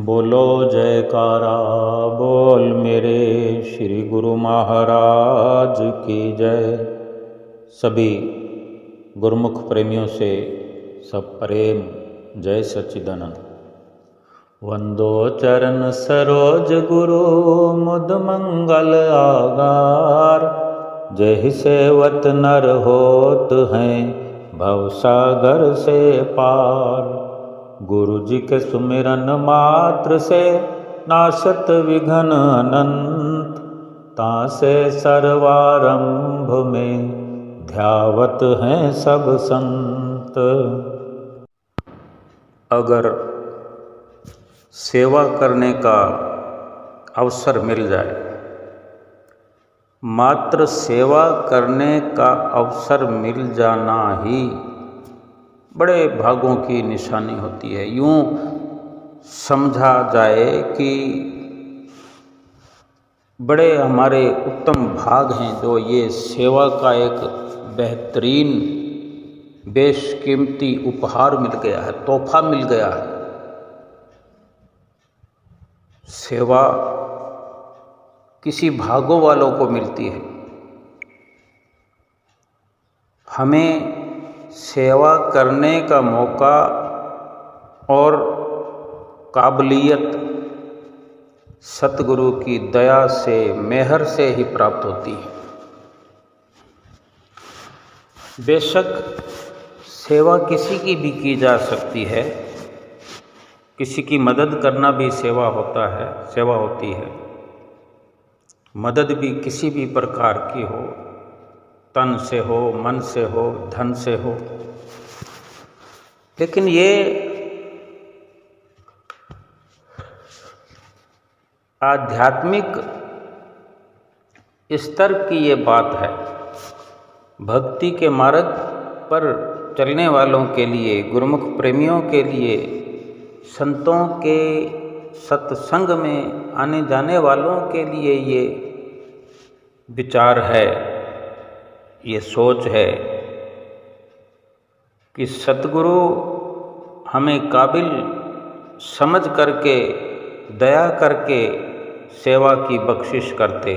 बोलो जयकारा बोल मेरे श्री गुरु महाराज की जय। सभी गुरुमुख प्रेमियों से सब प्रेम जय सच्चिदानंद। वंदो चरण सरोज गुरु मुद मंगल आगार। जय सेवत नर होत हैं भवसागर से पार। गुरु जी के सुमिरन मात्र से नाशत विघ्न अनंत। तासे सर्वारंभ में ध्यावत हैं सब संत। अगर सेवा करने का अवसर मिल जाए, मात्र सेवा करने का अवसर मिल जाना ही बड़े भागों की निशानी होती है। यूँ समझा जाए कि बड़े हमारे उत्तम भाग हैं जो ये सेवा का एक बेहतरीन बेशकीमती उपहार मिल गया है, तोहफा मिल गया है। सेवा किसी भागों वालों को मिलती है। हमें सेवा करने का मौका और काबिलियत सतगुरु की दया से, मेहर से ही प्राप्त होती है। बेशक सेवा किसी की भी की जा सकती है, किसी की मदद करना भी सेवा होता है, सेवा होती है। मदद भी किसी भी प्रकार की हो, तन से हो, मन से हो, धन से हो। लेकिन ये आध्यात्मिक स्तर की ये बात है। भक्ति के मार्ग पर चलने वालों के लिए, गुरुमुख प्रेमियों के लिए, संतों के सत्संग में आने जाने वालों के लिए ये विचार है, ये सोच है कि सतगुरु हमें काबिल समझ करके, दया करके सेवा की बख्शिश करते।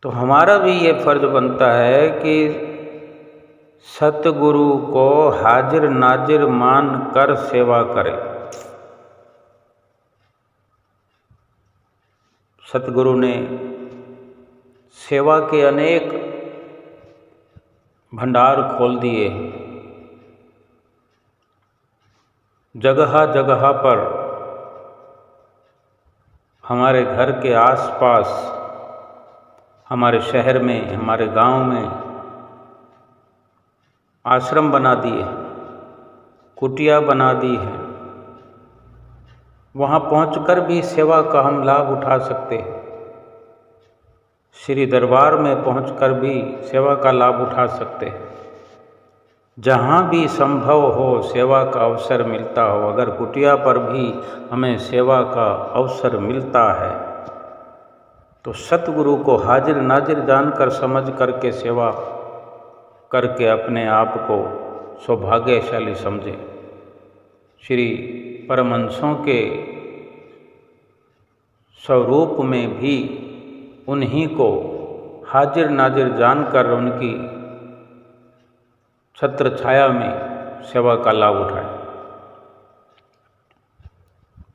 तो हमारा भी ये फर्ज बनता है कि सतगुरु को हाजिर नाजिर मान कर सेवा करें। सतगुरु ने सेवा के अनेक भंडार खोल दिए। जगह जगह पर हमारे घर के आसपास, हमारे शहर में, हमारे गांव में आश्रम बना दिए, कुटिया बना दी है। वहाँ पहुंचकर भी सेवा का हम लाभ उठा सकते हैं। श्री दरबार में पहुंचकर भी सेवा का लाभ उठा सकते हैं। जहाँ भी संभव हो सेवा का अवसर मिलता हो, अगर कुटिया पर भी हमें सेवा का अवसर मिलता है तो सतगुरु को हाजिर नाजिर जानकर समझ करके सेवा करके अपने आप को सौभाग्यशाली समझे। श्री परमहंसों के स्वरूप में भी उन्हीं को हाजिर नाजिर जानकर उनकी छत्र छाया में सेवा का लाभ उठाए।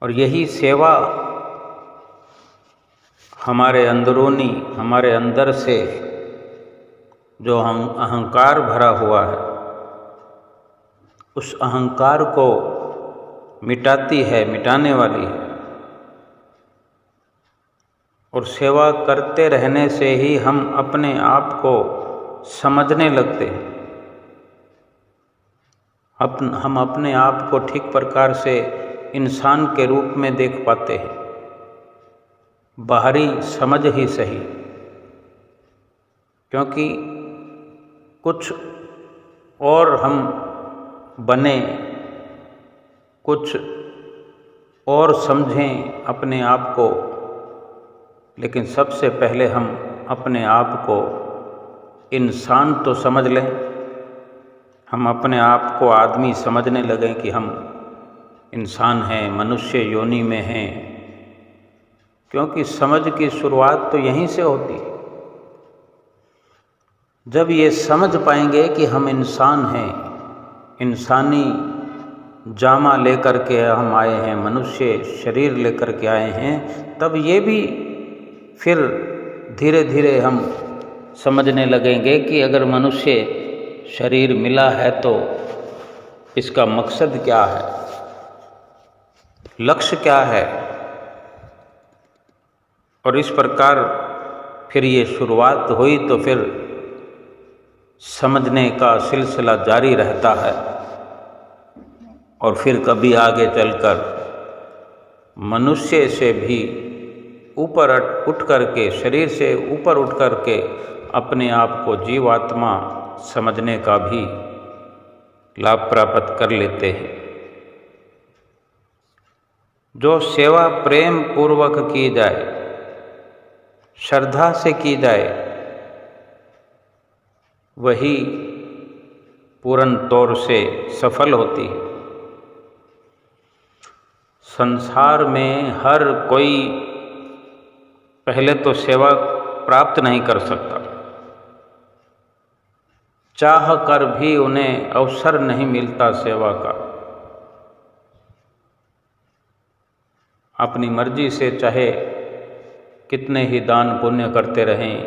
और यही सेवा हमारे अंदरूनी, हमारे अंदर से जो हम अहंकार भरा हुआ है, उस अहंकार को मिटाती है, मिटाने वाली है। और सेवा करते रहने से ही हम अपने आप को समझने लगते हैं। हम अपने आप को ठीक प्रकार से इंसान के रूप में देख पाते हैं, बाहरी समझ ही सही। क्योंकि कुछ और हम बने, कुछ और समझें अपने आप को, लेकिन सबसे पहले हम अपने आप को इंसान तो समझ लें। हम अपने आप को आदमी समझने लगें कि हम इंसान हैं, मनुष्य योनि में हैं, क्योंकि समझ की शुरुआत तो यहीं से होती है। जब ये समझ पाएंगे कि हम इंसान हैं, इंसानी जामा लेकर के हम आए हैं, मनुष्य शरीर लेकर के आए हैं, तब ये भी फिर धीरे धीरे हम समझने लगेंगे कि अगर मनुष्य शरीर मिला है तो इसका मकसद क्या है, लक्ष्य क्या है। और इस प्रकार फिर ये शुरुआत हुई तो फिर समझने का सिलसिला जारी रहता है। और फिर कभी आगे चलकर मनुष्य से भी ऊपर उठ करके, शरीर से ऊपर उठ करके अपने आप को जीवात्मा समझने का भी लाभ प्राप्त कर लेते हैं। जो सेवा प्रेम पूर्वक की जाए, श्रद्धा से की जाए, वही पूर्ण तौर से सफल होती है। संसार में हर कोई पहले तो सेवा प्राप्त नहीं कर सकता, चाह कर भी उन्हें अवसर नहीं मिलता सेवा का। अपनी मर्जी से चाहे कितने ही दान पुण्य करते रहें,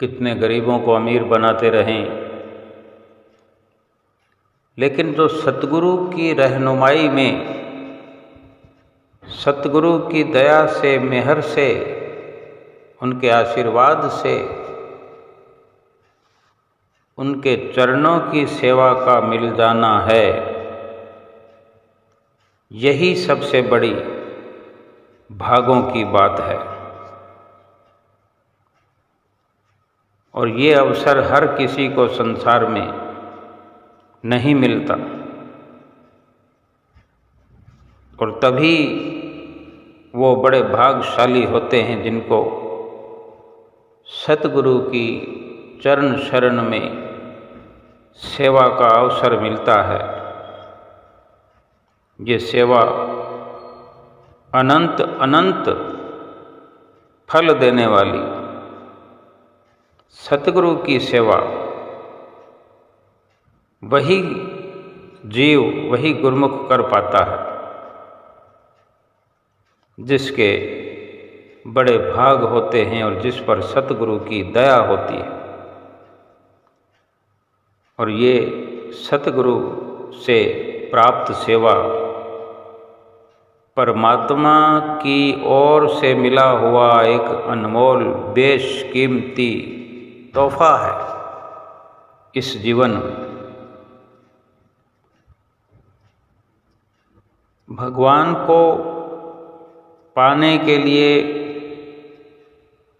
कितने गरीबों को अमीर बनाते रहें, लेकिन जो सतगुरु की रहनुमाई में, सतगुरु की दया से, मेहर से, उनके आशीर्वाद से, उनके चरणों की सेवा का मिल जाना है, यही सबसे बड़ी भागों की बात है। और ये अवसर हर किसी को संसार में नहीं मिलता। और तभी वो बड़े भाग्यशाली होते हैं जिनको सतगुरु की चरण शरण में सेवा का अवसर मिलता है। ये सेवा अनंत अनंत फल देने वाली सतगुरु की सेवा, वही जीव, वही गुरुमुख कर पाता है जिसके बड़े भाग होते हैं और जिस पर सतगुरु की दया होती है। और ये सतगुरु से प्राप्त सेवा परमात्मा की ओर से मिला हुआ एक अनमोल बेशकीमती तोहफा है इस जीवन में। भगवान को पाने के लिए,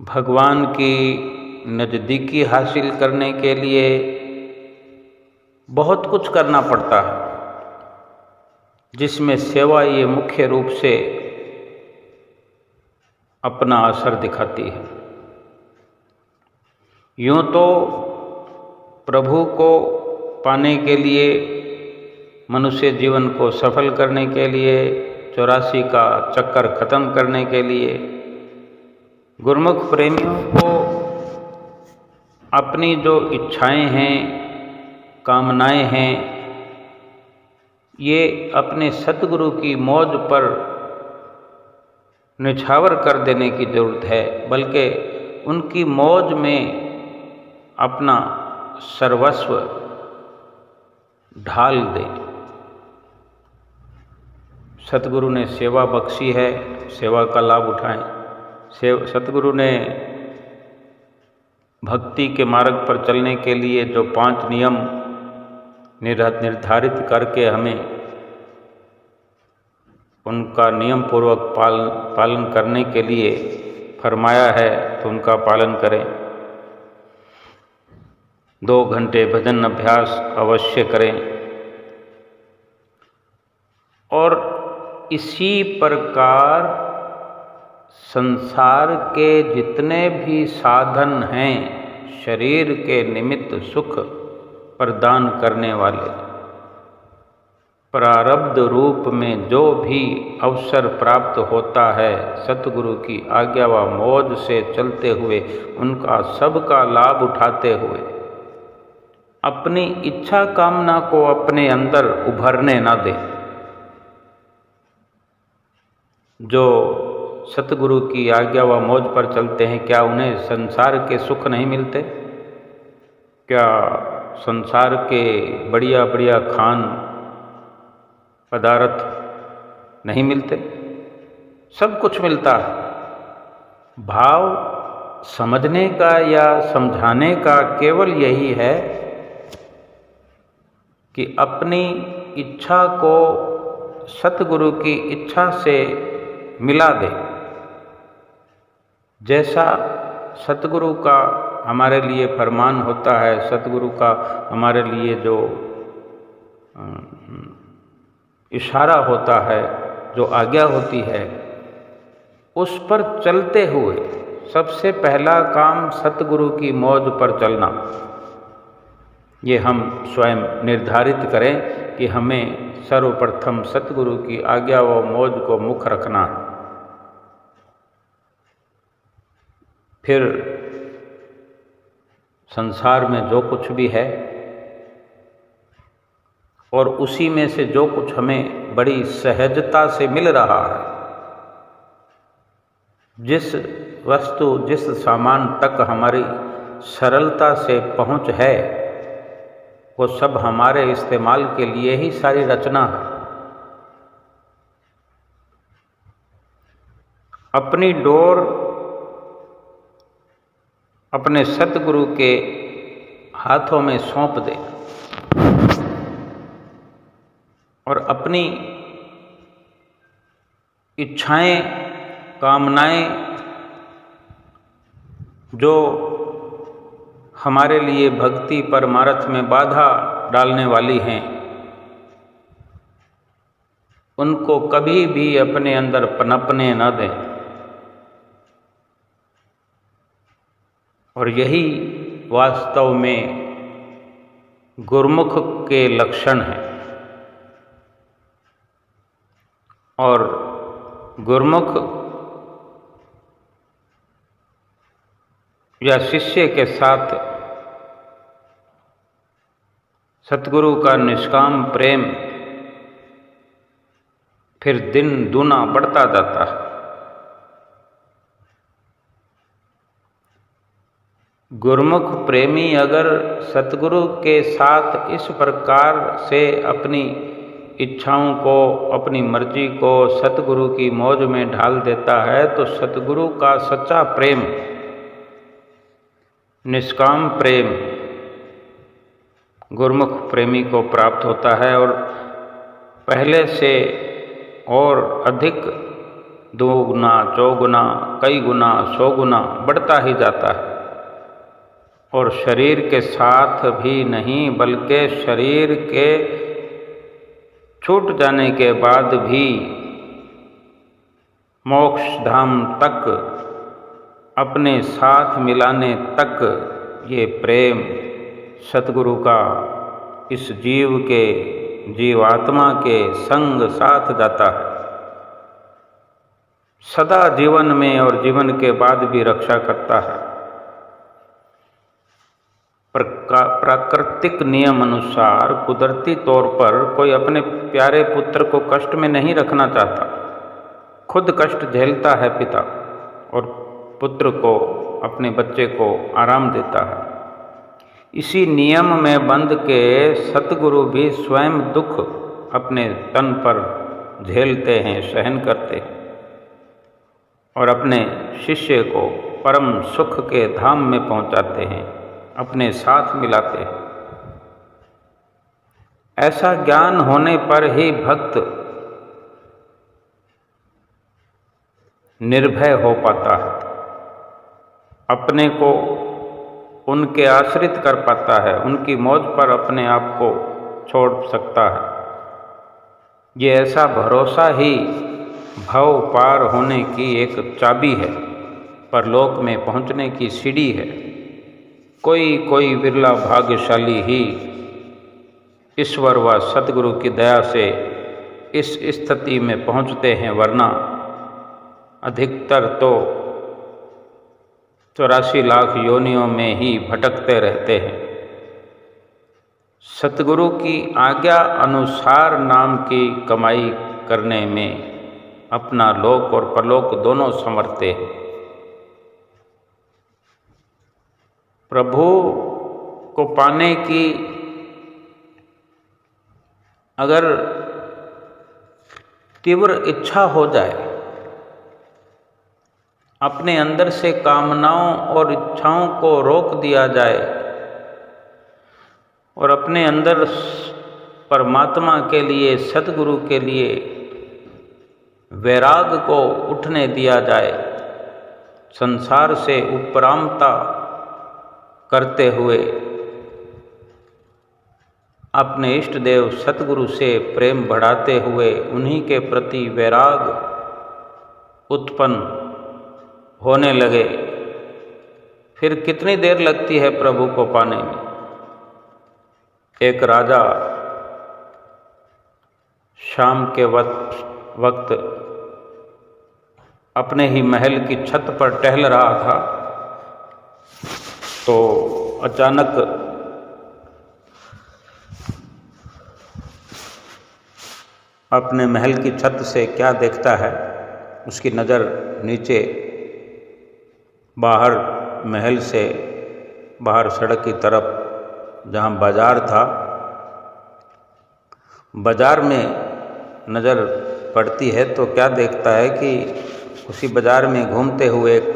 भगवान की नज़दीकी हासिल करने के लिए बहुत कुछ करना पड़ता है, जिसमें सेवा ये मुख्य रूप से अपना असर दिखाती है। यूँ तो प्रभु को पाने के लिए, मनुष्य जीवन को सफल करने के लिए, 84 का चक्कर खत्म करने के लिए, गुरुमुख प्रेमियों को अपनी जो इच्छाएं हैं, कामनाएं हैं, ये अपने सतगुरु की मौज पर निछावर कर देने की जरूरत है, बल्कि उनकी मौज में अपना सर्वस्व ढाल दें। सतगुरु ने सेवा बख्शी है, सेवा का लाभ उठाएं। सतगुरु ने भक्ति के मार्ग पर चलने के लिए जो 5 नियम निर्धारित करके हमें उनका नियम पूर्वक पालन करने के लिए फरमाया है, तो उनका पालन करें। 2 घंटे भजन अभ्यास अवश्य करें। और इसी प्रकार संसार के जितने भी साधन हैं, शरीर के निमित्त सुख प्रदान करने वाले, प्रारब्ध रूप में जो भी अवसर प्राप्त होता है सतगुरु की आज्ञा व मौज से चलते हुए, उनका सबका लाभ उठाते हुए अपनी इच्छा कामना को अपने अंदर उभरने न दे। जो सतगुरु की आज्ञा व मौज पर चलते हैं, क्या उन्हें संसार के सुख नहीं मिलते? क्या संसार के बढ़िया बढ़िया खान पदार्थ नहीं मिलते? सब कुछ मिलता है। भाव समझने का या समझाने का केवल यही है कि अपनी इच्छा को सतगुरु की इच्छा से मिला दे। जैसा सतगुरु का हमारे लिए फरमान होता है, सतगुरु का हमारे लिए जो इशारा होता है, जो आज्ञा होती है, उस पर चलते हुए सबसे पहला काम सतगुरु की मौज पर चलना। ये हम स्वयं निर्धारित करें कि हमें सर्वप्रथम सतगुरु की आज्ञा व मौज को मुख रखना। फिर संसार में जो कुछ भी है और उसी में से जो कुछ हमें बड़ी सहजता से मिल रहा है, जिस वस्तु जिस सामान तक हमारी सरलता से पहुंच है, वो सब हमारे इस्तेमाल के लिए ही सारी रचना है। अपनी डोर अपने सतगुरु के हाथों में सौंप दे और अपनी इच्छाएं कामनाएं जो हमारे लिए भक्ति परमार्थ में बाधा डालने वाली हैं, उनको कभी भी अपने अंदर पनपने न दें। और यही वास्तव में गुरुमुख के लक्षण हैं। और गुरुमुख या शिष्य के साथ सतगुरु का निष्काम प्रेम फिर दिन दूना बढ़ता जाता है। गुरुमुख प्रेमी अगर सतगुरु के साथ इस प्रकार से अपनी इच्छाओं को, अपनी मर्जी को सतगुरु की मौज में ढाल देता है, तो सतगुरु का सच्चा प्रेम, निष्काम प्रेम गुरुमुख प्रेमी को प्राप्त होता है और पहले से और अधिक 2 गुना, 4 गुना, कई गुना, 100 गुना बढ़ता ही जाता है। और शरीर के साथ भी नहीं, बल्कि शरीर के छूट जाने के बाद भी मोक्ष धाम तक अपने साथ मिलाने तक ये प्रेम सतगुरु का इस जीव के, जीवात्मा के संग साथ जाता है। सदा जीवन में और जीवन के बाद भी रक्षा करता है। प्राकृतिक नियम अनुसार कुदरती तौर पर कोई अपने प्यारे पुत्र को कष्ट में नहीं रखना चाहता। खुद कष्ट झेलता है पिता और पुत्र को, अपने बच्चे को आराम देता है। इसी नियम में बंध के सतगुरु भी स्वयं दुख अपने तन पर झेलते हैं, सहन करते हैं और अपने शिष्य को परम सुख के धाम में पहुंचाते हैं, अपने साथ मिलाते हैं। ऐसा ज्ञान होने पर ही भक्त निर्भय हो पाता है, अपने को उनके आश्रित कर पाता है, उनकी मौज पर अपने आप को छोड़ सकता है। ये ऐसा भरोसा ही भव पार होने की एक चाबी है, परलोक में पहुंचने की सीढ़ी है। कोई कोई विरला भाग्यशाली ही ईश्वर व सतगुरु की दया से इस स्थिति में पहुँचते हैं, वरना अधिकतर तो 84 लाख योनियों में ही भटकते रहते हैं। सतगुरु की आज्ञा अनुसार नाम की कमाई करने में अपना लोक और परलोक दोनों संवरते हैं। प्रभु को पाने की अगर तीव्र इच्छा हो जाए, अपने अंदर से कामनाओं और इच्छाओं को रोक दिया जाए और अपने अंदर परमात्मा के लिए, सतगुरु के लिए वैराग को उठने दिया जाए, संसार से उपरामता करते हुए अपने इष्ट देव सतगुरु से प्रेम बढ़ाते हुए उन्हीं के प्रति वैराग उत्पन्न होने लगे, फिर कितनी देर लगती है प्रभु को पाने में। एक राजा शाम के वक्त अपने ही महल की छत पर टहल रहा था, तो अचानक अपने महल की छत से क्या देखता है, उसकी नज़र नीचे बाहर महल से बाहर सड़क की तरफ जहाँ बाज़ार था, बाज़ार में नज़र पड़ती है तो क्या देखता है कि उसी बाज़ार में घूमते हुए एक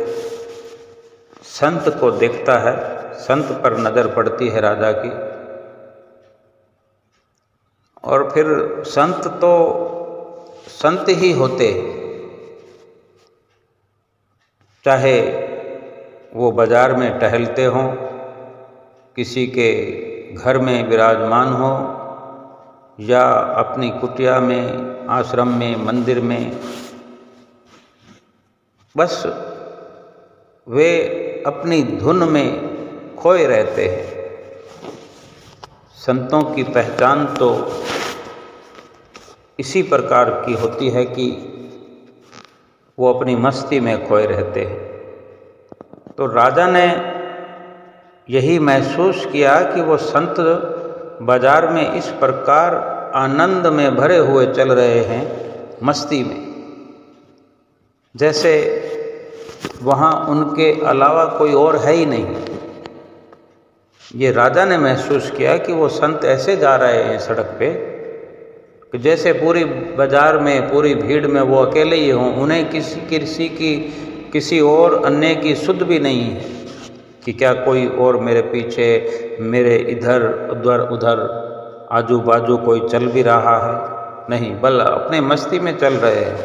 संत को देखता है। संत पर नज़र पड़ती है राजा की, और फिर संत तो संत ही होते, चाहे वो बाज़ार में टहलते हों, किसी के घर में विराजमान हो, या अपनी कुटिया में, आश्रम में, मंदिर में, बस वे अपनी धुन में खोए रहते हैं। संतों की पहचान तो इसी प्रकार की होती है कि वो अपनी मस्ती में खोए रहते हैं। तो राजा ने यही महसूस किया कि वो संत बाजार में इस प्रकार आनंद में भरे हुए चल रहे हैं, मस्ती में, जैसे वहाँ उनके अलावा कोई और है ही नहीं। ये राजा ने महसूस किया कि वो संत ऐसे जा रहे हैं सड़क पे कि जैसे पूरी बाजार में, पूरी भीड़ में वो अकेले ही हों, उन्हें किसी और अन्य की सुध भी नहीं है कि क्या कोई और मेरे पीछे, मेरे इधर उधर आजू बाजू कोई चल भी रहा है, नहीं, बल अपने मस्ती में चल रहे हैं।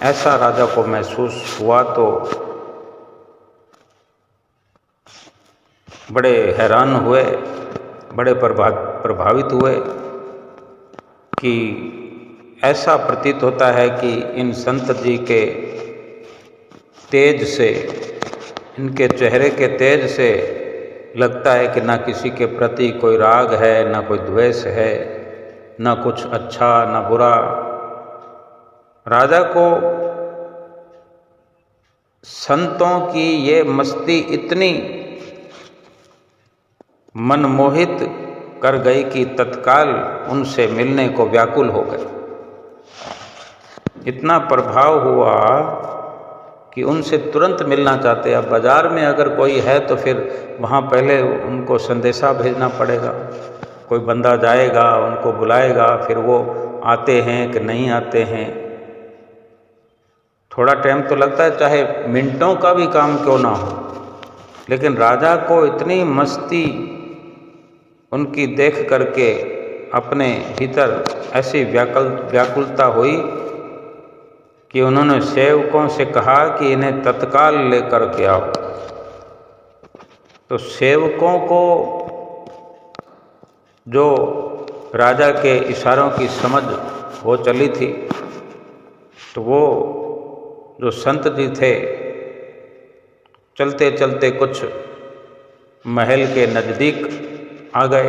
ऐसा राजा को महसूस हुआ तो बड़े हैरान हुए, बड़े प्रभावित हुए कि ऐसा प्रतीत होता है कि इन संत जी के तेज से, इनके चेहरे के तेज से लगता है कि ना किसी के प्रति कोई राग है, ना कोई द्वेष है, ना कुछ अच्छा ना बुरा। राजा को संतों की ये मस्ती इतनी मनमोहित कर गई कि तत्काल उनसे मिलने को व्याकुल हो गए। इतना प्रभाव हुआ कि उनसे तुरंत मिलना चाहते। अब बाजार में अगर कोई है तो फिर वहाँ पहले उनको संदेशा भेजना पड़ेगा, कोई बंदा जाएगा, उनको बुलाएगा, फिर वो आते हैं कि नहीं आते हैं। थोड़ा टाइम तो लगता है, चाहे मिनटों का भी काम क्यों ना हो। लेकिन राजा को इतनी मस्ती उनकी देख करके अपने भीतर ऐसी व्याकुलता हुई कि उन्होंने सेवकों से कहा कि इन्हें तत्काल लेकर के आओ। तो सेवकों को जो राजा के इशारों की समझ हो चली थी, तो वो जो संत जी थे, चलते चलते कुछ महल के नज़दीक आ गए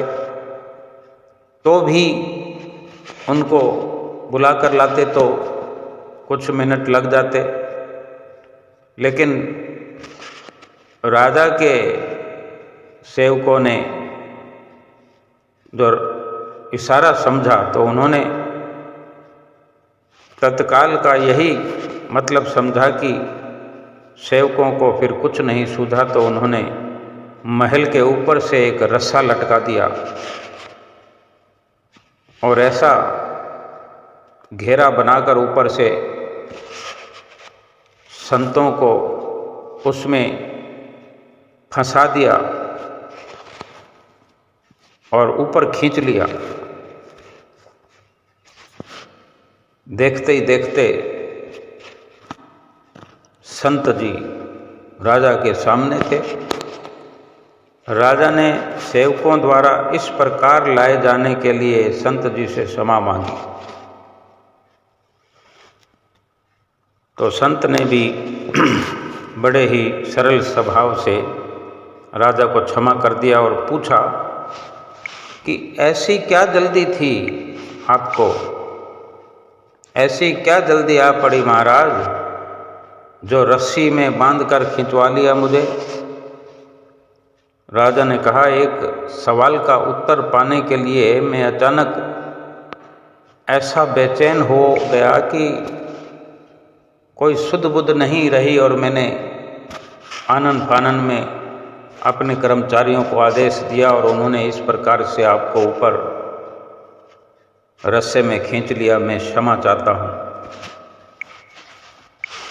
तो भी उनको बुला कर लाते तो कुछ मिनट लग जाते, लेकिन राजा के सेवकों ने जो इशारा समझा तो उन्होंने तत्काल का यही मतलब समझा कि सेवकों को फिर कुछ नहीं सूझा, तो उन्होंने महल के ऊपर से एक रस्सा लटका दिया और ऐसा घेरा बनाकर ऊपर से संतों को उसमें फंसा दिया और ऊपर खींच लिया। देखते ही देखते संत जी राजा के सामने थे। राजा ने सेवकों द्वारा इस प्रकार लाए जाने के लिए संत जी से क्षमा मांगी, तो संत ने भी बड़े ही सरल स्वभाव से राजा को क्षमा कर दिया और पूछा कि ऐसी क्या जल्दी थी आपको, ऐसी क्या जल्दी आ पड़ी महाराज, जो रस्सी में बांधकर खिंचवा लिया मुझे। राजा ने कहा, एक सवाल का उत्तर पाने के लिए मैं अचानक ऐसा बेचैन हो गया कि कोई सुध बुध नहीं रही और मैंने आनन फानन में अपने कर्मचारियों को आदेश दिया और उन्होंने इस प्रकार से आपको ऊपर रस्से में खींच लिया, मैं क्षमा चाहता हूँ।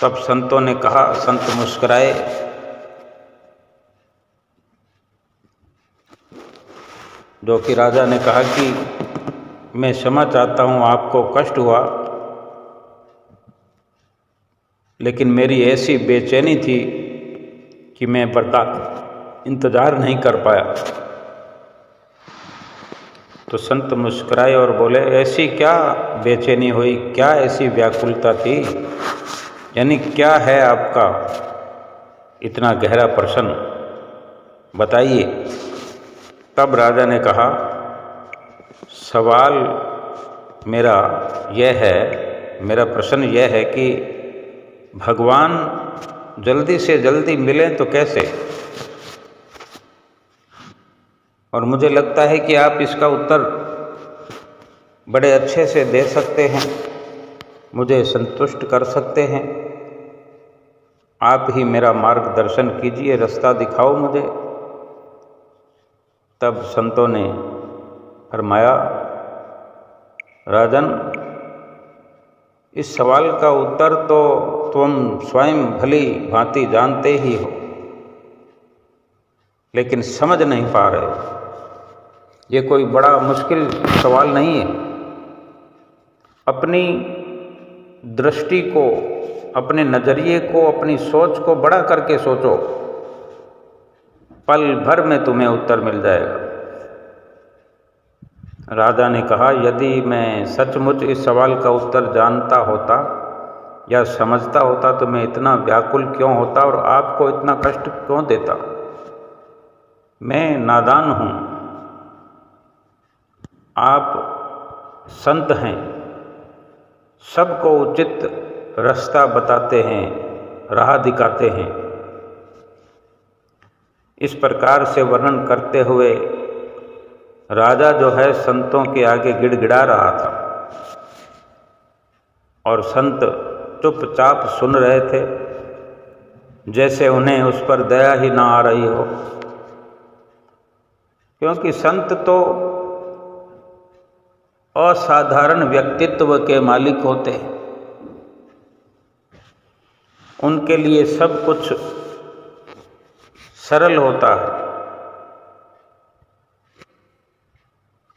तब संतों ने कहा, संत मुस्कुराए, जो कि राजा ने कहा कि मैं क्षमा चाहता हूँ, आपको कष्ट हुआ, लेकिन मेरी ऐसी बेचैनी थी कि मैं इंतज़ार नहीं कर पाया। तो संत मुस्कुराए और बोले, ऐसी क्या बेचैनी हुई, क्या ऐसी व्याकुलता थी, यानी क्या है आपका इतना गहरा प्रश्न, बताइए। तब राजा ने कहा, सवाल मेरा यह है, मेरा प्रश्न यह है कि भगवान जल्दी से जल्दी मिलें तो कैसे, और मुझे लगता है कि आप इसका उत्तर बड़े अच्छे से दे सकते हैं, मुझे संतुष्ट कर सकते हैं। आप ही मेरा मार्गदर्शन कीजिए, रास्ता दिखाओ मुझे। तब संतों ने फरमाया, राजन, इस सवाल का उत्तर तो तुम स्वयं भली भांति जानते ही हो, लेकिन समझ नहीं पा रहे। ये कोई बड़ा मुश्किल सवाल नहीं है। अपनी दृष्टि को, अपने नज़रिए को, अपनी सोच को बड़ा करके सोचो, पल भर में तुम्हें उत्तर मिल जाएगा। राजा ने कहा, यदि मैं सचमुच इस सवाल का उत्तर जानता होता या समझता होता तो मैं इतना व्याकुल क्यों होता और आपको इतना कष्ट क्यों देता। मैं नादान हूँ, आप संत हैं, सबको उचित रास्ता बताते हैं, राह दिखाते हैं। इस प्रकार से वर्णन करते हुए राजा जो है संतों के आगे गिड़गिड़ा रहा था और संत चुपचाप सुन रहे थे, जैसे उन्हें उस पर दया ही ना आ रही हो, क्योंकि संत तो असाधारण व्यक्तित्व के मालिक होते हैं। उनके लिए सब कुछ सरल होता है।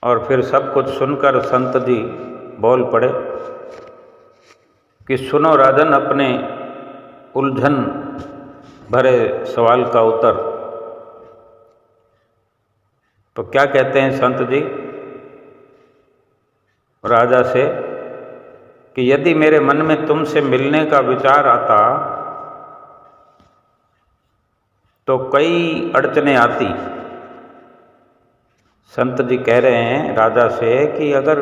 और फिर सब कुछ सुनकर संत जी बोल पड़े कि सुनो राजन, अपने उलझन भरे सवाल का उत्तर। तो क्या कहते हैं संत जी राजा से कि यदि मेरे मन में तुमसे मिलने का विचार आता तो कई अड़चनें आती। संत जी कह रहे हैं राजा से कि अगर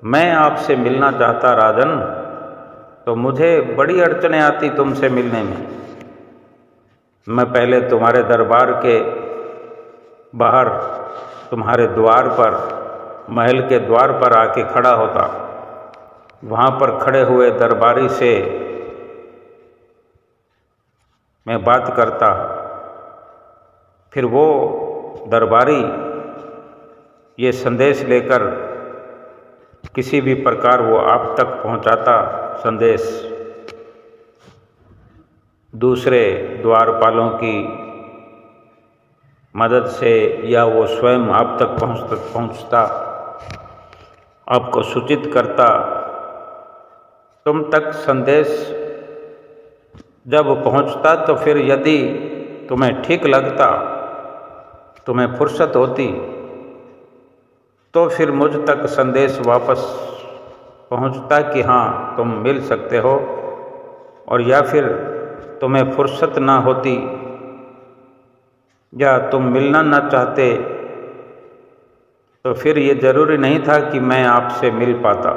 मैं आपसे मिलना चाहता राजन, तो मुझे बड़ी अड़चनें आती तुमसे मिलने में। मैं पहले तुम्हारे दरबार के बाहर, तुम्हारे द्वार पर, महल के द्वार पर आके खड़ा होता, वहाँ पर खड़े हुए दरबारी से मैं बात करता, फिर वो दरबारी ये संदेश लेकर किसी भी प्रकार वो आप तक पहुंचाता संदेश, दूसरे द्वारपालों की मदद से, या वो स्वयं आप तक पहुंचता, आपको सूचित करता। तुम तक संदेश जब पहुंचता तो फिर यदि तुम्हें ठीक लगता, तुम्हें फुर्सत होती, तो फिर मुझ तक संदेश वापस पहुंचता कि हाँ तुम मिल सकते हो, और या फिर तुम्हें फुर्सत ना होती या तुम मिलना ना चाहते, तो फिर ये जरूरी नहीं था कि मैं आपसे मिल पाता।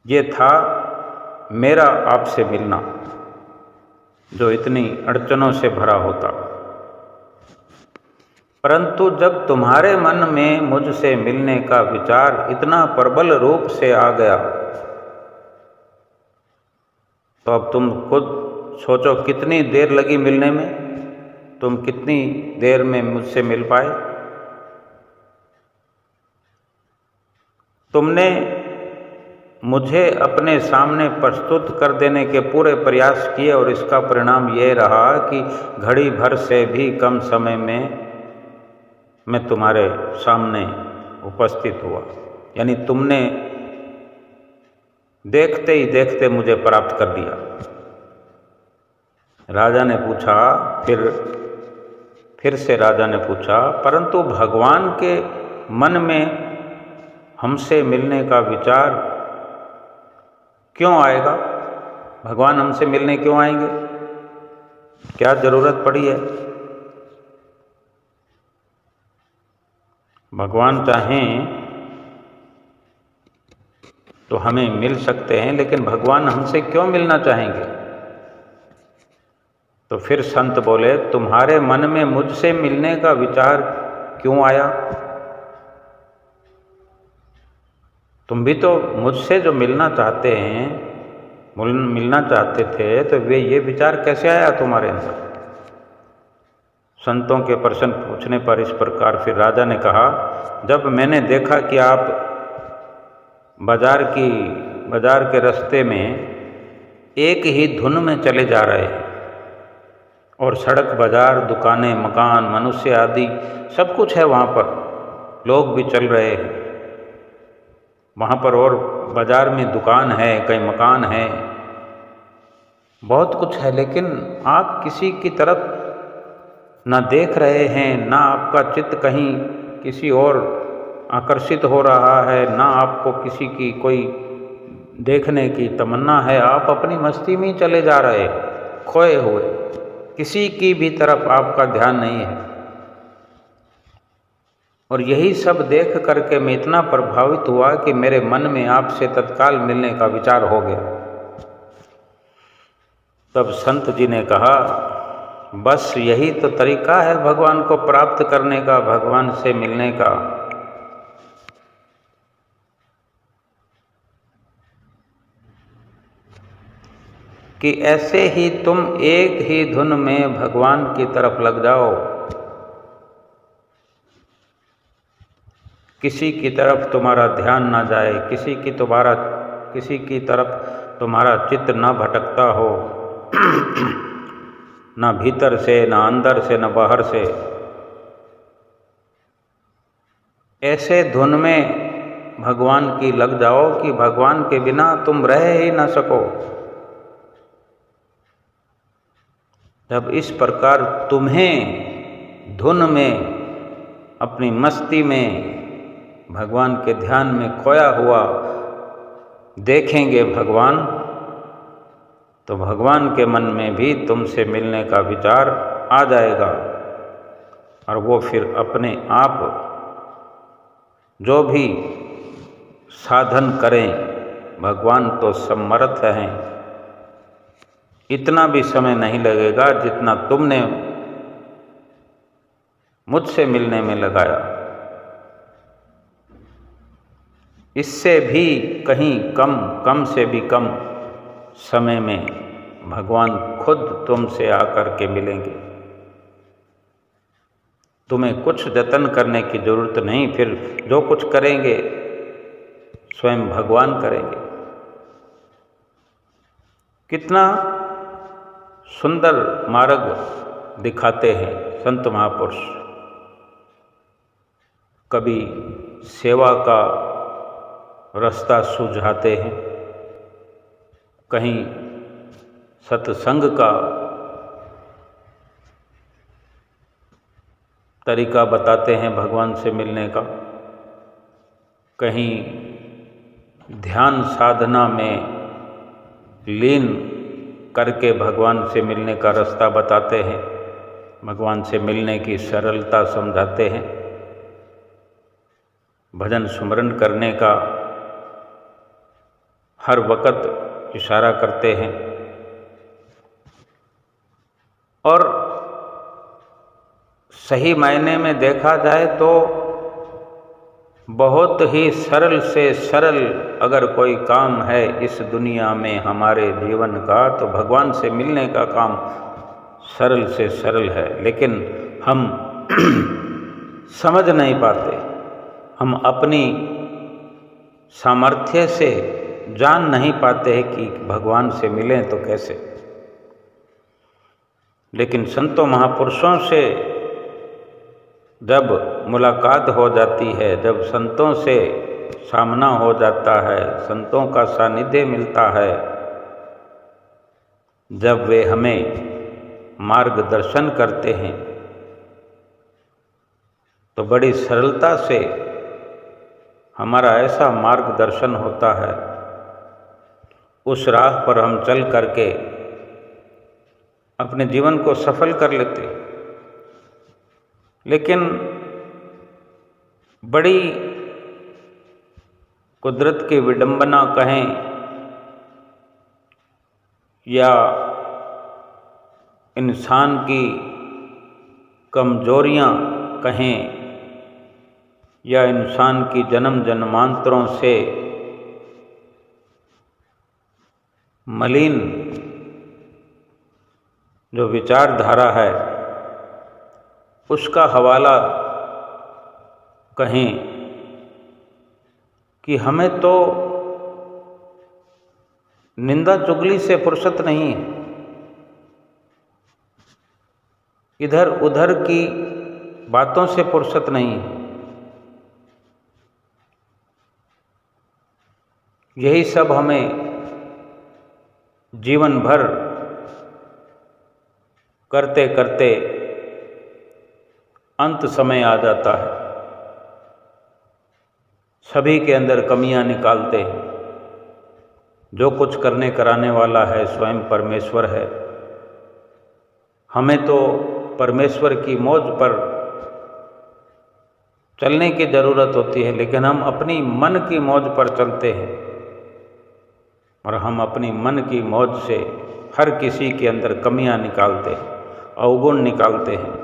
ये था मेरा आपसे मिलना जो इतनी अड़चनों से भरा होता। परंतु जब तुम्हारे मन में मुझसे मिलने का विचार इतना प्रबल रूप से आ गया, तो अब तुम खुद सोचो कितनी देर लगी मिलने में, तुम कितनी देर में मुझसे मिल पाए। तुमने मुझे अपने सामने प्रस्तुत कर देने के पूरे प्रयास किए, और इसका परिणाम ये रहा कि घड़ी भर से भी कम समय में मैं तुम्हारे सामने उपस्थित हुआ। यानी तुमने देखते ही देखते मुझे प्राप्त कर दिया। राजा ने पूछा, फिर से राजा ने पूछा, परंतु भगवान के मन में हमसे मिलने का विचार क्यों आएगा? भगवान हमसे मिलने क्यों आएंगे? क्या जरूरत पड़ी है? भगवान चाहें तो हमें मिल सकते हैं, लेकिन भगवान हमसे क्यों मिलना चाहेंगे? तो फिर संत बोले, तुम्हारे मन में मुझसे मिलने का विचार क्यों आया? तुम भी तो मुझसे जो मिलना चाहते हैं, मिलना चाहते थे, तो वे ये विचार कैसे आया तुम्हारे अंदर? संतों के प्रश्न पूछने पर इस प्रकार फिर राजा ने कहा, जब मैंने देखा कि आप बाजार के रास्ते में एक ही धुन में चले जा रहे हैं, और सड़क, बाजार, दुकानें, मकान, मनुष्य आदि सब कुछ है वहाँ पर, लोग भी चल रहे हैं वहाँ पर, और बाजार में दुकान है, कई मकान है, बहुत कुछ है, लेकिन आप किसी की तरफ ना देख रहे हैं, ना आपका चित्त कहीं किसी और आकर्षित हो रहा है, ना आपको किसी की कोई देखने की तमन्ना है। आप अपनी मस्ती में चले जा रहे, खोए हुए, किसी की भी तरफ आपका ध्यान नहीं है। और यही सब देख करके मैं इतना प्रभावित हुआ कि मेरे मन में आपसे तत्काल मिलने का विचार हो गया। तब संत जी ने कहा, बस यही तो तरीका है भगवान को प्राप्त करने का, भगवान से मिलने का। कि ऐसे ही तुम एक ही धुन में भगवान की तरफ लग जाओ, किसी की तरफ तुम्हारा ध्यान ना जाए, किसी की तरफ तुम्हारा चित्त ना भटकता हो, ना भीतर से, ना अंदर से, ना बाहर से। ऐसे धुन में भगवान की लग जाओ कि भगवान के बिना तुम रह ही ना सको। जब इस प्रकार तुम्हें धुन में, अपनी मस्ती में, भगवान के ध्यान में खोया हुआ देखेंगे भगवान, तो भगवान के मन में भी तुमसे मिलने का विचार आ जाएगा। और वो फिर अपने आप जो भी साधन करें, भगवान तो समर्थ हैं। इतना भी समय नहीं लगेगा जितना तुमने मुझसे मिलने में लगाया, इससे भी कहीं कम से भी कम समय में भगवान खुद तुमसे आकर के मिलेंगे। तुम्हें कुछ जतन करने की जरूरत नहीं, फिर जो कुछ करेंगे स्वयं भगवान करेंगे। कितना सुंदर मार्ग दिखाते हैं संत महापुरुष। कभी सेवा का रास्ता सुझाते हैं, कहीं सत्संग का तरीका बताते हैं भगवान से मिलने का, कहीं ध्यान साधना में लीन करके भगवान से मिलने का रास्ता बताते हैं, भगवान से मिलने की सरलता समझाते हैं, भजन सुमरन करने का हर वक्त इशारा करते हैं। और सही मायने में देखा जाए तो बहुत ही सरल से सरल अगर कोई काम है इस दुनिया में हमारे जीवन का, तो भगवान से मिलने का काम सरल से सरल है। लेकिन हम समझ नहीं पाते, हम अपनी सामर्थ्य से जान नहीं पाते हैं कि भगवान से मिलें तो कैसे। लेकिन संतों महापुरुषों से जब मुलाकात हो जाती है, जब संतों से सामना हो जाता है, संतों का सानिध्य मिलता है, जब वे हमें मार्गदर्शन करते हैं, तो बड़ी सरलता से हमारा ऐसा मार्गदर्शन होता है, उस राह पर हम चल करके अपने जीवन को सफल कर लेते हैं। लेकिन बड़ी कुदरत की विडंबना कहें या इंसान की कमजोरियां कहें या इंसान की जन्म जन्मांतरों से मलिन जो विचारधारा है उसका हवाला कहें कि हमें तो निंदा चुगली से फुर्सत नहीं है, इधर उधर की बातों से फुर्सत नहीं है। यही सब हमें जीवन भर करते करते अंत समय आ जाता है। सभी के अंदर कमियां निकालते हैं। जो कुछ करने कराने वाला है स्वयं परमेश्वर है। हमें तो परमेश्वर की मौज पर चलने की ज़रूरत होती है, लेकिन हम अपनी मन की मौज पर चलते हैं और हम अपनी मन की मौज से हर किसी के अंदर कमियां निकालते हैं, अवगुण निकालते हैं।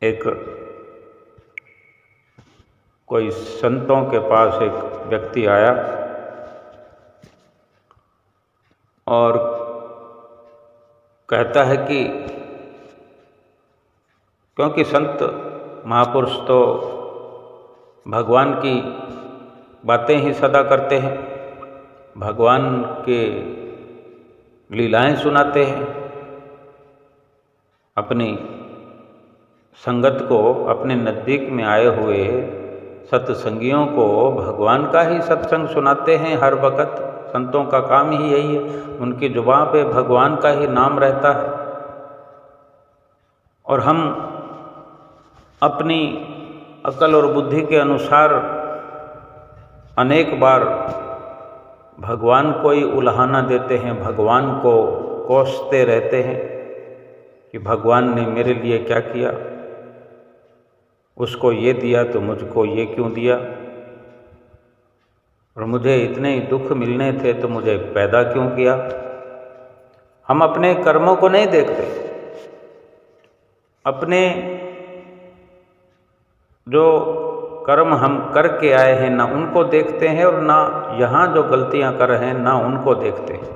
एक कोई संतों के पास एक व्यक्ति आया और कहता है कि क्योंकि संत महापुरुष तो भगवान की बातें ही सदा करते हैं, भगवान के लीलाएं सुनाते हैं, अपनी संगत को, अपने नज़दीक में आए हुए सत्संगियों को भगवान का ही सत्संग सुनाते हैं हर वक्त। संतों का काम ही यही है, उनकी जुबां पे भगवान का ही नाम रहता है। और हम अपनी अकल और बुद्धि के अनुसार अनेक बार भगवान को ही उल्हाना देते हैं, भगवान को कोसते रहते हैं, कि भगवान ने मेरे लिए क्या किया, उसको ये दिया तो मुझको ये क्यों दिया, और मुझे इतने ही दुख मिलने थे तो मुझे पैदा क्यों किया। हम अपने कर्मों को नहीं देखते, अपने जो कर्म हम करके आए हैं ना उनको देखते हैं, और ना यहाँ जो गलतियाँ कर रहे हैं ना उनको देखते हैं,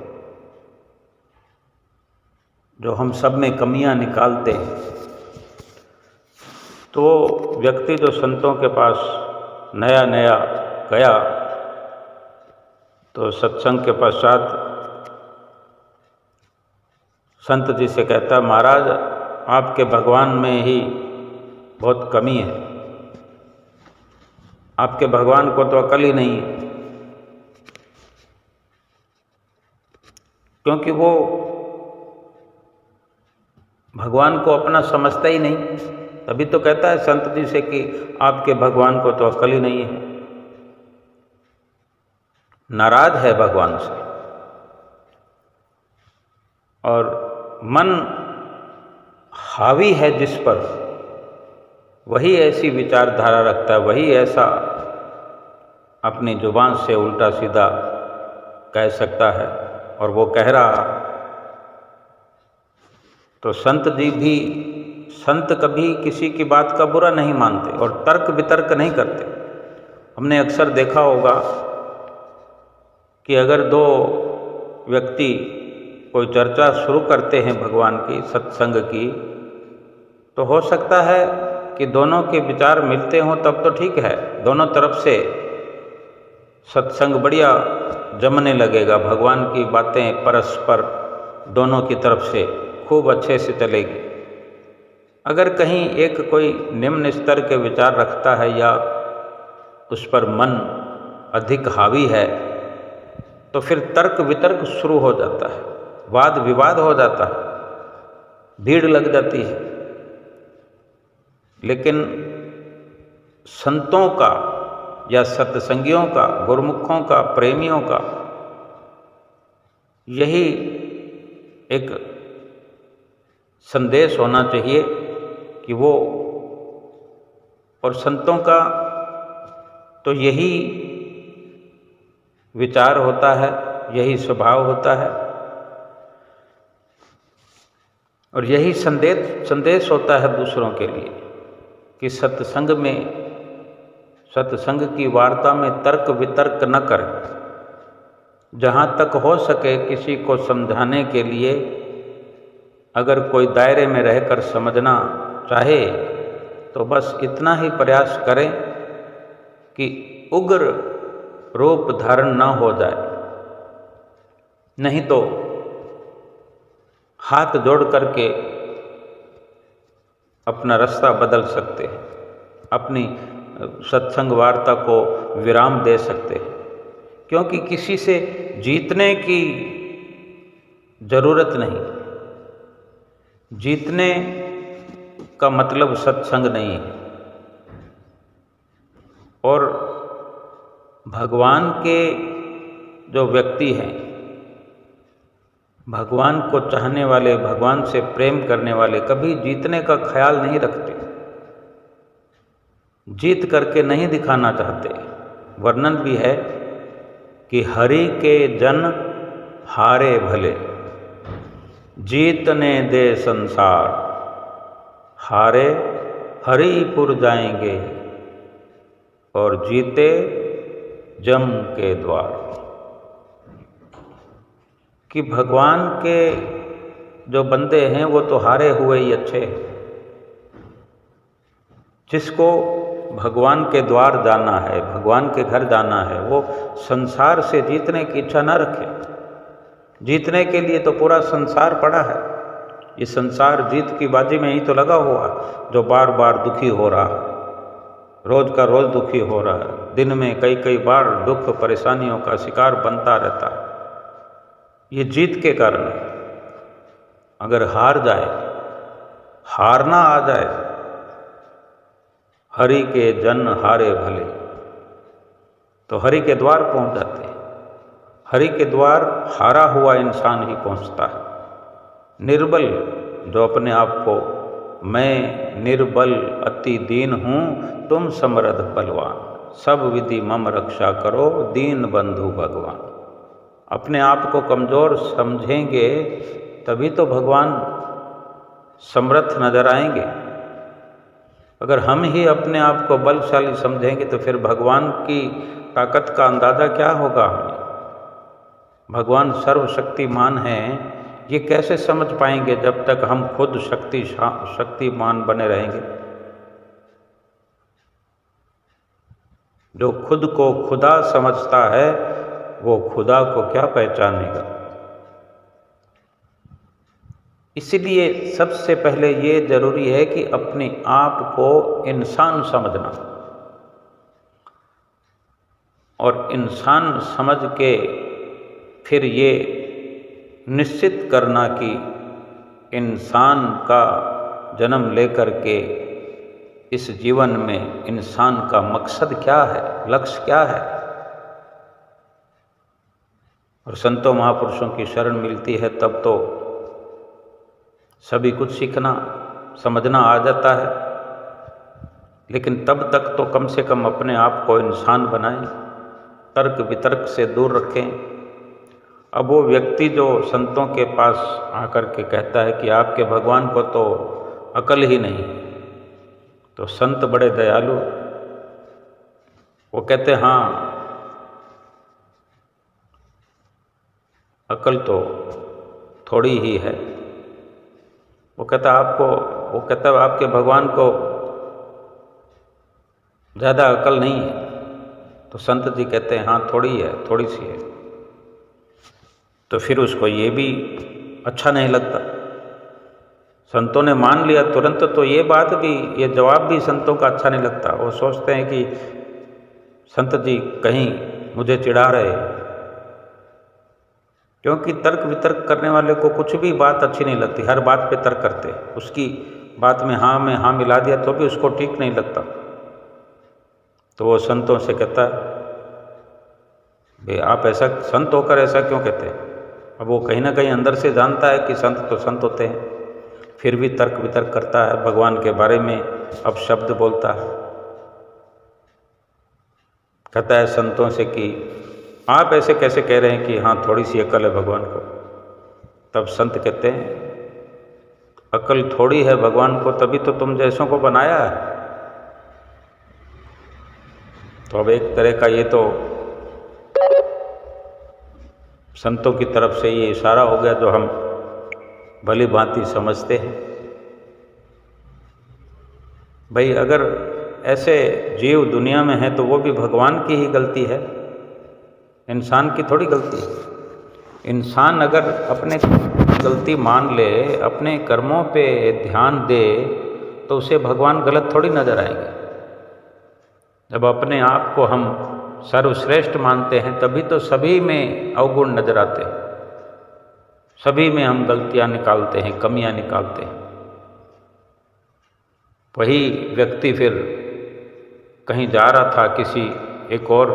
जो हम सब में कमियाँ निकालते हैं। तो व्यक्ति जो संतों के पास नया नया गया तो सत्संग के पश्चात संत जी से कहता, महाराज आपके भगवान में ही बहुत कमी है, आपके भगवान को तो अकल ही नहीं है, क्योंकि वो भगवान को अपना समझता ही नहीं। तभी तो कहता है संत जी से कि आपके भगवान को तो अकल ही नहीं है, नाराज है भगवान से। और मन हावी है जिस पर, वही ऐसी विचारधारा रखता है, वही ऐसा अपनी जुबान से उल्टा सीधा कह सकता है, और वो कह रहा। तो संत जी भी, संत कभी किसी की बात का बुरा नहीं मानते और तर्क वितर्क नहीं करते। हमने अक्सर देखा होगा कि अगर दो व्यक्ति कोई चर्चा शुरू करते हैं भगवान की, सत्संग की, तो हो सकता है कि दोनों के विचार मिलते हों, तब तो ठीक है, दोनों तरफ से सत्संग बढ़िया जमने लगेगा, भगवान की बातें परस्पर दोनों की तरफ से खूब अच्छे से चलेगी। अगर कहीं एक कोई निम्न स्तर के विचार रखता है या उस पर मन अधिक हावी है, तो फिर तर्क वितर्क शुरू हो जाता है, वाद विवाद हो जाता है, भीड़ लग जाती है। लेकिन संतों का या सत्संगियों का, गुरुमुखों का, प्रेमियों का यही एक संदेश होना चाहिए कि वो, और संतों का तो यही विचार होता है, यही स्वभाव होता है, और यही संदेश होता है दूसरों के लिए कि सत्संग में, सत्संग की वार्ता में तर्क वितर्क न करें। जहाँ तक हो सके किसी को समझाने के लिए अगर कोई दायरे में रहकर समझना चाहे तो बस इतना ही प्रयास करें कि उग्र रूप धारण न हो जाए, नहीं तो हाथ जोड़ करके अपना रास्ता बदल सकते हैं, अपनी सत्संग वार्ता को विराम दे सकते हैं। क्योंकि किसी से जीतने की जरूरत नहीं, जीतने का मतलब सत्संग नहीं है। और भगवान के जो व्यक्ति हैं, भगवान को चाहने वाले, भगवान से प्रेम करने वाले, कभी जीतने का ख्याल नहीं रखते, जीत करके नहीं दिखाना चाहते। वर्णन भी है कि हरि के जन हारे भले, जीतने दे संसार, हारे हरिपुर जाएंगे और जीते जम के द्वार। कि भगवान के जो बंदे हैं वो तो हारे हुए ही अच्छे हैं। जिसको भगवान के द्वार जाना है, भगवान के घर जाना है, वो संसार से जीतने की इच्छा न रखे। जीतने के लिए तो पूरा संसार पड़ा है। ये संसार जीत की बाजी में ही तो लगा हुआ, जो बार बार दुखी हो रहा है, रोज का रोज दुखी हो रहा है, दिन में कई कई बार दुख परेशानियों का शिकार बनता रहता है। ये जीत के कारण है। अगर हार जाए, हारना आ जाए, हरि के जन हारे भले, तो हरि के द्वार पहुंच जाते हैं। हरि के द्वार हारा हुआ इंसान ही पहुंचता है। निर्बल जो अपने आप को मैं निर्बल अति दीन हूँ, तुम समर्थ बलवान, सब विधि मम रक्षा करो, दीन बंधु भगवान। अपने आप को कमज़ोर समझेंगे तभी तो भगवान समर्थ नजर आएंगे। अगर हम ही अपने आप को बलशाली समझेंगे तो फिर भगवान की ताकत का अंदाज़ा क्या होगा हमें। भगवान सर्वशक्तिमान हैं, ये कैसे समझ पाएंगे जब तक हम खुद शक्तिमान बने रहेंगे। जो खुद को खुदा समझता है वो खुदा को क्या पहचानेगा। इसलिए सबसे पहले ये जरूरी है कि अपने आप को इंसान समझना, और इंसान समझ के फिर ये निश्चित करना कि इंसान का जन्म लेकर के इस जीवन में इंसान का मकसद क्या है, लक्ष्य क्या है। और संतों महापुरुषों की शरण मिलती है तब तो सभी कुछ सीखना समझना आ जाता है। लेकिन तब तक तो कम से कम अपने आप को इंसान बनाएं, तर्क वितर्क से दूर रखें। अब वो व्यक्ति जो संतों के पास आकर के कहता है कि आपके भगवान को तो अकल ही नहीं, तो संत बड़े दयालु, वो कहते हाँ अकल तो थोड़ी ही है। वो कहता आपके भगवान को ज़्यादा अकल नहीं है। तो संत जी कहते हैं हाँ थोड़ी है, थोड़ी सी है। तो फिर उसको ये भी अच्छा नहीं लगता। संतों ने मान लिया तुरंत, तो ये जवाब भी संतों का अच्छा नहीं लगता। वो सोचते हैं कि संत जी कहीं मुझे चिढ़ा रहे, क्योंकि तर्क वितर्क करने वाले को कुछ भी बात अच्छी नहीं लगती, हर बात पे तर्क करते। उसकी बात में हाँ में हाँ मिला दिया तो भी उसको ठीक नहीं लगता। तो वो संतों से कहता है भाई आप ऐसा संत होकर ऐसा क्यों कहते हैं। अब वो कहीं ना कहीं अंदर से जानता है कि संत तो संत होते हैं, फिर भी तर्क वितर्क करता है भगवान के बारे में, अब शब्द बोलता है। कहता है संतों से कि आप ऐसे कैसे कह रहे हैं कि हाँ थोड़ी सी अकल है भगवान को। तब संत कहते हैं अकल थोड़ी है भगवान को, तभी तो तुम जैसों को बनाया है। तो अब एक तरह का ये तो संतों की तरफ से ये इशारा हो गया जो हम भली भांति समझते हैं। भाई अगर ऐसे जीव दुनिया में है तो वो भी भगवान की ही गलती है, इंसान की थोड़ी गलती है। इंसान अगर अपने गलती मान ले, अपने कर्मों पे ध्यान दे, तो उसे भगवान गलत थोड़ी नजर आएंगे। जब अपने आप को हम सर्वश्रेष्ठ मानते हैं तभी तो सभी में अवगुण नजर आते हैं, सभी में हम गलतियां निकालते हैं, कमियां निकालते हैं। वही व्यक्ति फिर कहीं जा रहा था किसी एक और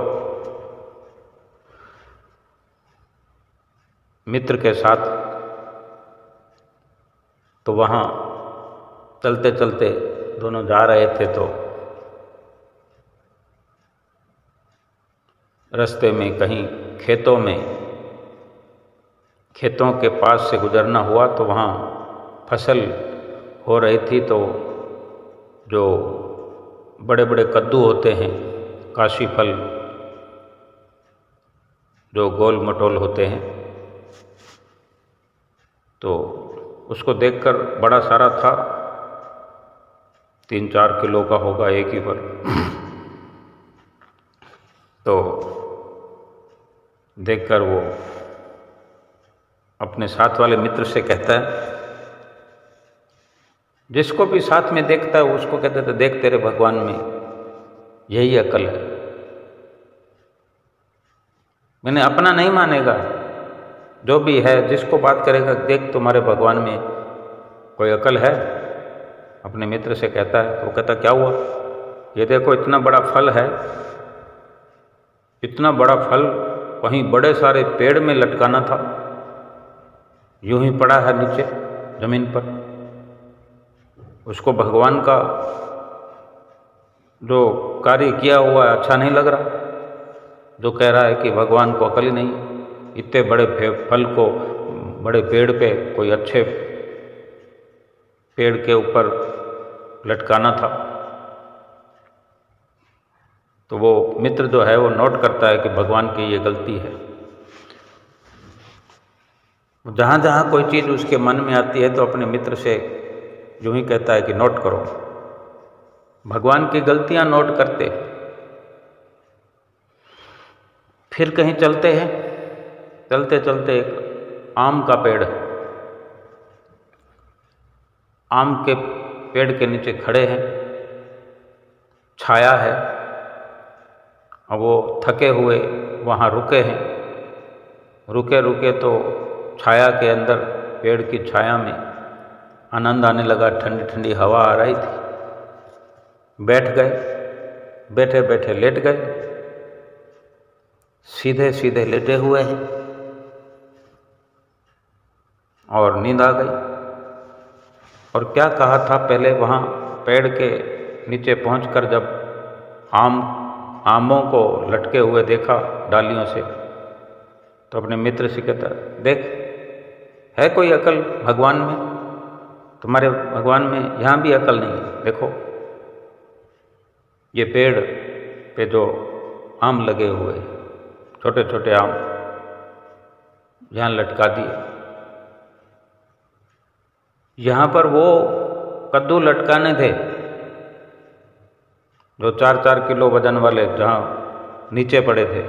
मित्र के साथ, तो वहाँ चलते चलते दोनों जा रहे थे, तो रास्ते में कहीं खेतों के पास से गुजरना हुआ, तो वहाँ फसल हो रही थी। तो जो बड़े बड़े कद्दू होते हैं, काशी फल जो गोल मटोल होते हैं, तो उसको देखकर बड़ा सारा था, 3-4 किलो का होगा एक ही फल। तो देखकर वो अपने साथ वाले मित्र से कहता है, जिसको भी साथ में देखता है उसको कहता है देख तेरे भगवान में यही अकल है। मैंने अपना नहीं मानेगा, जो भी है जिसको बात करेगा, देख तुम्हारे भगवान में कोई अकल है। अपने मित्र से कहता है, तो वो कहता क्या हुआ, ये देखो इतना बड़ा फल है, इतना बड़ा फल कहीं बड़े सारे पेड़ में लटकाना था, यूं ही पड़ा है नीचे जमीन पर। उसको भगवान का जो कार्य किया हुआ है अच्छा नहीं लग रहा, जो कह रहा है कि भगवान को अकल ही नहीं, इतने बड़े फल को बड़े पेड़ पे कोई अच्छे पेड़ के ऊपर लटकाना था। तो वो मित्र जो है वो नोट करता है कि भगवान की ये गलती है। जहाँ जहाँ कोई चीज़ उसके मन में आती है तो अपने मित्र से यूँ ही कहता है कि नोट करो। भगवान की गलतियाँ नोट करते। फिर कहीं चलते हैं, चलते चलते एक आम का पेड़, आम के पेड़ के नीचे खड़े हैं, छाया है, और वो थके हुए वहाँ रुके हैं। रुके रुके तो छाया के अंदर, पेड़ की छाया में आनंद आने लगा, ठंडी ठंडी हवा आ रही थी। बैठ गए, बैठे बैठे लेट गए, सीधे सीधे लेटे हुए हैं और नींद आ गई। और क्या कहा था पहले, वहाँ पेड़ के नीचे पहुंचकर जब आमों को लटके हुए देखा डालियों से, तो अपने मित्र से कहता, देख है कोई अकल भगवान में? तुम्हारे भगवान में यहाँ भी अकल नहीं है। देखो ये पेड़ पे जो आम लगे हुए, छोटे छोटे आम यहाँ लटका दिए। यहाँ पर वो कद्दू लटकाने थे जो 4-4 किलो वजन वाले, जहाँ नीचे पड़े थे।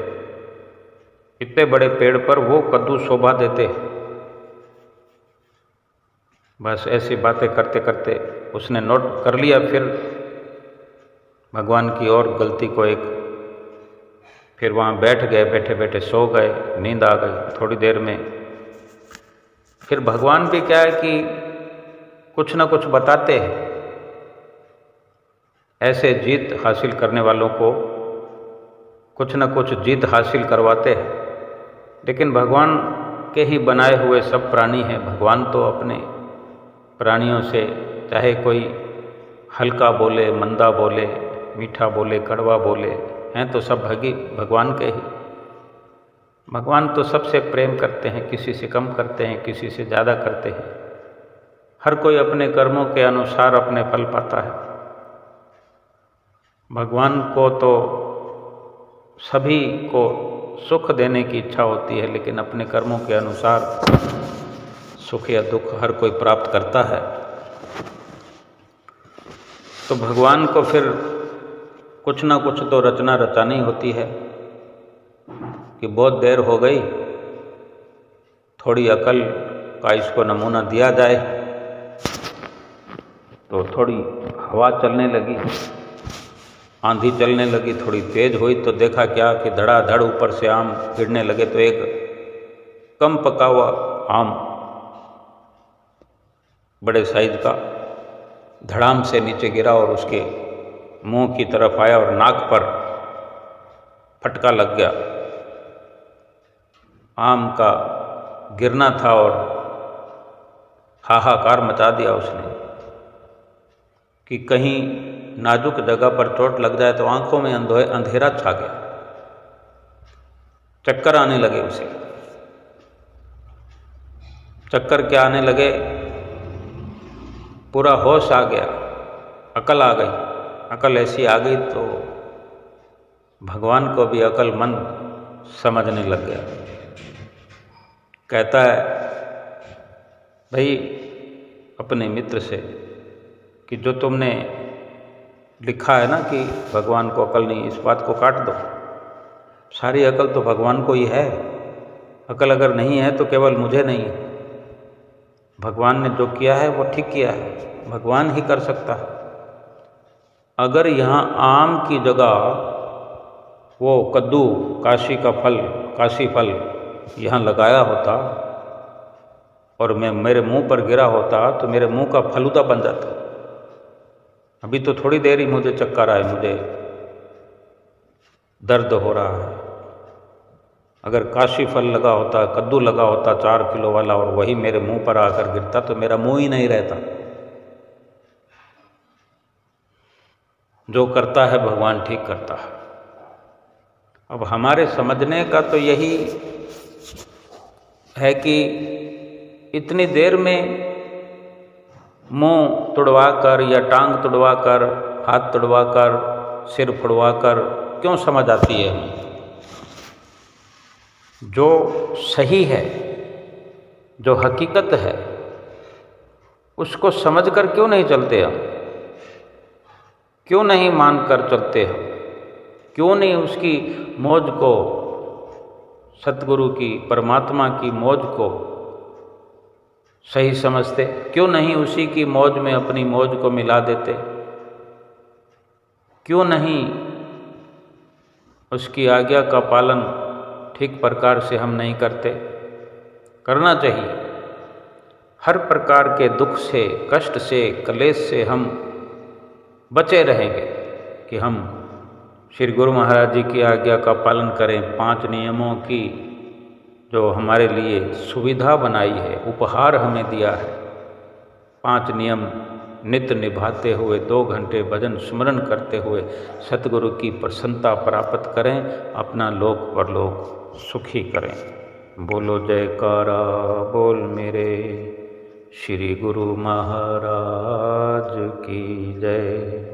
इतने बड़े पेड़ पर वो कद्दू शोभा देते। बस ऐसी बातें करते करते उसने नोट कर लिया फिर भगवान की और गलती को एक। फिर वहाँ बैठ गए, बैठे बैठे सो गए, नींद आ गई थोड़ी देर में। फिर भगवान भी क्या है कि कुछ ना कुछ बताते हैं, ऐसे जीत हासिल करने वालों को कुछ ना कुछ जीत हासिल करवाते हैं। लेकिन भगवान के ही बनाए हुए सब प्राणी हैं। भगवान तो अपने प्राणियों से चाहे कोई हल्का बोले, मंदा बोले, मीठा बोले, कड़वा बोले, हैं तो सब भगवान के ही। भगवान तो सबसे प्रेम करते हैं, किसी से कम करते हैं, किसी से ज़्यादा करते हैं। हर कोई अपने कर्मों के अनुसार अपने फल पाता है। भगवान को तो सभी को सुख देने की इच्छा होती है, लेकिन अपने कर्मों के अनुसार सुख या दुख हर कोई प्राप्त करता है। तो भगवान को फिर कुछ ना कुछ तो रचना रचानी होती है कि बहुत देर हो गई, थोड़ी अकल का इसको नमूना दिया जाए। तो थोड़ी हवा चलने लगी, आंधी चलने लगी, थोड़ी तेज हुई तो देखा क्या कि धड़ाधड़ ऊपर से आम गिरने लगे। तो एक कम पका हुआ आम बड़े साइज का धड़ाम से नीचे गिरा और उसके मुंह की तरफ आया और नाक पर फटका लग गया। आम का गिरना था और हाहाकार मचा दिया उसने कि कहीं नाजुक जगह पर चोट लग जाए तो आंखों में अंधेरा छा गया, चक्कर आने लगे उसे। चक्कर क्या आने लगे, पूरा होश आ गया, अकल आ गई। अकल ऐसी आ गई तो भगवान को भी अकलमंद समझने लग गया। कहता है भाई अपने मित्र से कि जो तुमने लिखा है ना कि भगवान को अकल नहीं, इस बात को काट दो। सारी अकल तो भगवान को ही है। अकल अगर नहीं है तो केवल मुझे नहीं है। भगवान ने जो किया है वो ठीक किया है, भगवान ही कर सकता है। अगर यहाँ आम की जगह वो कद्दू, काशी का फल, काशी फल यहाँ लगाया होता और मेरे मुंह पर गिरा होता तो मेरे मुंह का फलूदा बन जाता। अभी तो थोड़ी देर ही मुझे चक्कर आए, मुझे दर्द हो रहा है। अगर काशी फल लगा होता, कद्दू लगा होता 4 किलो वाला और वही मेरे मुंह पर आकर गिरता तो मेरा मुंह ही नहीं रहता। जो करता है भगवान ठीक करता है। अब हमारे समझने का तो यही है कि इतनी देर में मुंह तुड़वा कर या टांग तुड़वा कर, हाथ तुड़वा कर, सिर फुड़वा कर क्यों समझ आती है हमें? जो सही है, जो हकीकत है, उसको समझकर क्यों नहीं चलते हम? क्यों नहीं मान कर चलते हम? क्यों नहीं उसकी मौज को, सतगुरु की, परमात्मा की मौज को सही समझते? क्यों नहीं उसी की मौज में अपनी मौज को मिला देते? क्यों नहीं उसकी आज्ञा का पालन ठीक प्रकार से हम नहीं करते? करना चाहिए। हर प्रकार के दुख से, कष्ट से, क्लेश से हम बचे रहेंगे कि हम श्री गुरु महाराज जी की आज्ञा का पालन करें। 5 नियमों की जो हमारे लिए सुविधा बनाई है, उपहार हमें दिया है, 5 नियम नित्य निभाते हुए 2 घंटे भजन स्मरण करते हुए सतगुरु की प्रसन्नता प्राप्त करें, अपना लोक परलोक सुखी करें। बोलो जयकारा बोल मेरे श्री गुरु महाराज की जय।